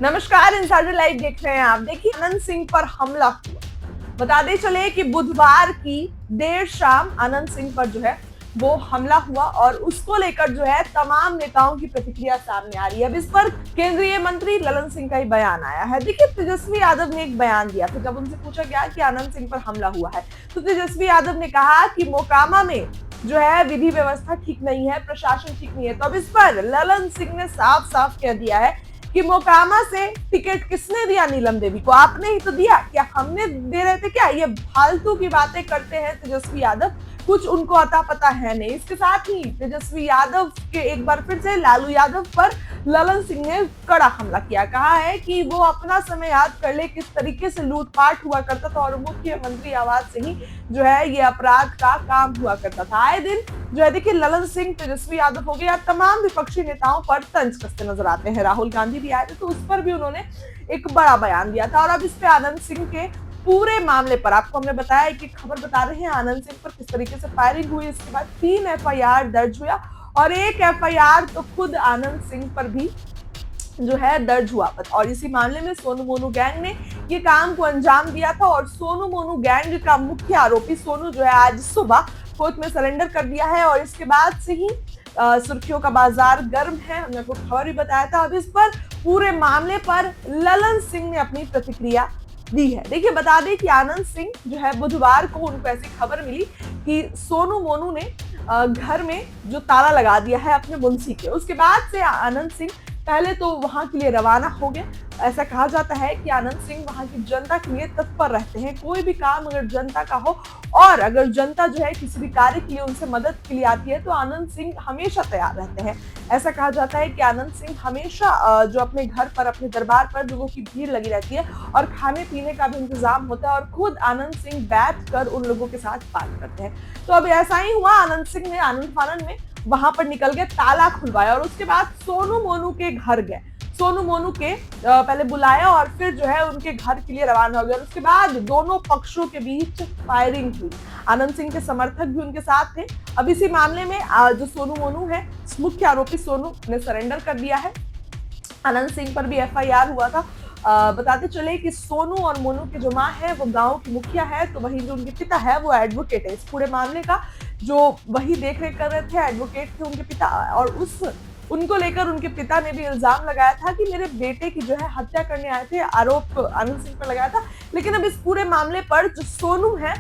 नमस्कार, insider live देख रहे हैं आप। देखिए, आनंद सिंह पर हमला हुआ। बताते चले कि बुधवार की देर शाम आनंद सिंह पर जो है वो हमला हुआ और उसको लेकर जो है तमाम नेताओं की प्रतिक्रिया सामने आ रही है। अब इस पर केंद्रीय मंत्री ललन सिंह का ही बयान आया है। देखिए, तेजस्वी यादव ने एक बयान दिया था जब उनसे पूछा गया कि आनंद सिंह पर हमला हुआ है, तो तेजस्वी यादव ने कहा कि मोकामा में जो है विधि व्यवस्था ठीक नहीं है, प्रशासन ठीक नहीं है। तो अब इस पर ललन सिंह ने साफ साफ कह दिया है कि मोकामा से टिकट किसने दिया? नीलम देवी को। आपने ही तो दिया। क्या हमने दे रहे थे क्या? ये फालतू की बातें करते हैं तेजस्वी यादव, कुछ उनको अता पता है नहीं। इसके साथ ही तेजस्वी यादव के एक बार फिर से लालू यादव पर ललन सिंह ने कड़ा हमला किया। कहा है कि वो अपना समय याद कर ले, किस तरीके से लूटपाट हुआ करता था और मुख्यमंत्री आवास से ही जो है ये अपराध का काम हुआ करता था। आए दिन जो है देखिए, ललन सिंह, तेजस्वी यादव हो गया, तमाम विपक्षी नेताओं पर तंज कसते नजर आते हैं। राहुल गांधी भी आए थे तो उस पर भी उन्होंने एक बड़ा बयान दिया था। और अब इस पे आनंद सिंह के पूरे मामले पर आपको हमने बताया कि खबर बता रहे हैं आनंद सिंह पर किस तरीके से फायरिंग हुई। इसके बाद 3 एफआईआर दर्ज हुआ और एक एफआईआर तो खुद आनंद सिंह पर भी जो है दर्ज हुआ। और इसी मामले में सोनू मोनू गैंग ने ये काम को अंजाम दिया था और सोनू मोनू गैंग का मुख्य आरोपी सोनू जो है आज सुबह कोर्ट में सरेंडर कर दिया है। और इसके बाद से ही सुर्खियों का बाजार गर्म है। हमने आपको खबर भी बताया था। अब इस पर पूरे मामले पर ललन सिंह ने अपनी प्रतिक्रिया दी है। देखिए, बता दें कि आनंद सिंह जो है बुधवार को उनको ऐसी खबर मिली कि सोनू मोनू ने घर में जो ताला लगा दिया है अपने मुंशी के। उसके बाद से आनंद सिंह पहले तो वहां के लिए रवाना हो गए। ऐसा कहा जाता है कि आनंद सिंह वहां की जनता के लिए तत्पर रहते हैं। कोई भी काम अगर जनता का हो और अगर जनता जो है किसी भी कार्य के लिए उनसे मदद के लिए आती है तो आनंद सिंह हमेशा तैयार रहते हैं। ऐसा कहा जाता है कि आनंद सिंह हमेशा जो अपने घर पर, अपने दरबार पर लोगों की भीड़ लगी रहती है और खाने पीने का भी इंतजाम होता है और खुद आनंद सिंह बैठ कर उन लोगों के साथ बात करते हैं। तो अब ऐसा ही हुआ, आनंद सिंह ने आनंद फानन में वहां पर निकल गए, ताला खुलवाया और उसके बाद सोनू मोनू के घर गए। सोनू मोनू के पहले बुलाया और फिर जो है उनके घर के लिए रवाना हो गया। और उसके बाद दोनों पक्षों के बीच फायरिंग हुई। आनंद सिंह के समर्थक भी उनके साथ थे। अब इसी मामले में जो सोनू मोनू है, मुख्य आरोपी सोनू ने सरेंडर कर दिया है। आनंद सिंह पर भी एफआईआर हुआ था। बताते चले कि सोनू और मोनू की जो माँ है वो गांव की मुखिया है, तो वहीं जो उनके पिता है वो एडवोकेट है। इस पूरे मामले का जो वही देखरेख कर रहे थे, एडवोकेट थे उनके पिता। और उनको लेकर उनके पिता ने भी इल्जाम लगाया था कि मेरे बेटे की जो है हत्या करने आए थे। आरोप आनंद सिंह पर लगाया था। लेकिन अब इस पूरे मामले पर जो सोनू है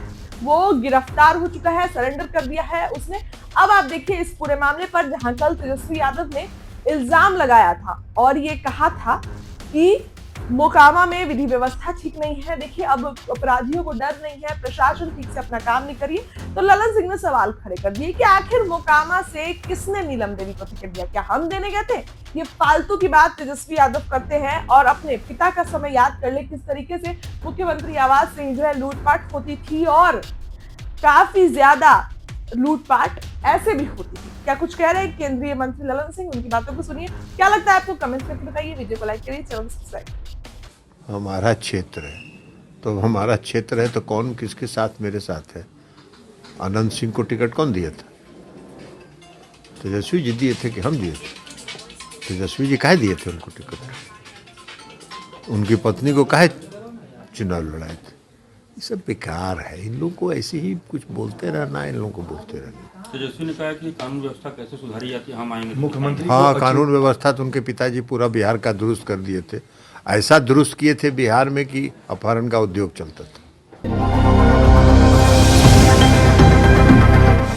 वो गिरफ्तार हो चुका है, सरेंडर कर दिया है उसने। अब आप देखिए इस पूरे मामले पर, जहां कल तेजस्वी यादव ने इल्जाम लगाया था और ये कहा था कि मोकामा में विधि व्यवस्था ठीक नहीं है। देखिए, अब अपराधियों को डर नहीं है, प्रशासन ठीक से अपना काम नहीं करिए। तो ललन सिंह ने सवाल खड़े कर दिए कि आखिर मोकामा से किसने नीलम देवी को टिकट दिया? क्या हम देने गए थे? ये फालतू की बात तेजस्वी यादव करते हैं और अपने पिता का समय याद कर ले, किस तरीके से मुख्यमंत्री आवास से जो है लूटपाट होती थी और काफी ज्यादा लूटपाट ऐसे भी होती थी। क्या कुछ कह रहे हैं केंद्रीय मंत्री ललन सिंह? उनकी बातों को सुनिए। क्या लगता है आपको? कमेंट करके बताइए। वीडियो को लाइक करिए, चैनल सब्सक्राइब। हमारा क्षेत्र है तो हमारा क्षेत्र है तो कौन किसके साथ? मेरे साथ है। आनंद सिंह को टिकट कौन दिया था? तेजस्वी जी दिए थे कि हम दिए थे? तेजस्वी जी काहे दिए थे उनको टिकट? उनकी पत्नी को काहे चुनाव लड़ाए थे? ये सब बेकार है। इन लोगों को ऐसे ही कुछ बोलते रहना, इन लोगों को बोलते रहना। तेजस्वी ने कहा कि कानून व्यवस्था कैसे सुधारी जाती है, हम आएंगे। मुख्यमंत्री हाँ, कानून व्यवस्था तो उनके पिताजी पूरा बिहार का दुरुस्त कर दिए थे। ऐसा दुरुस्त किए थे बिहार में कि अपहरण का उद्योग चलता था।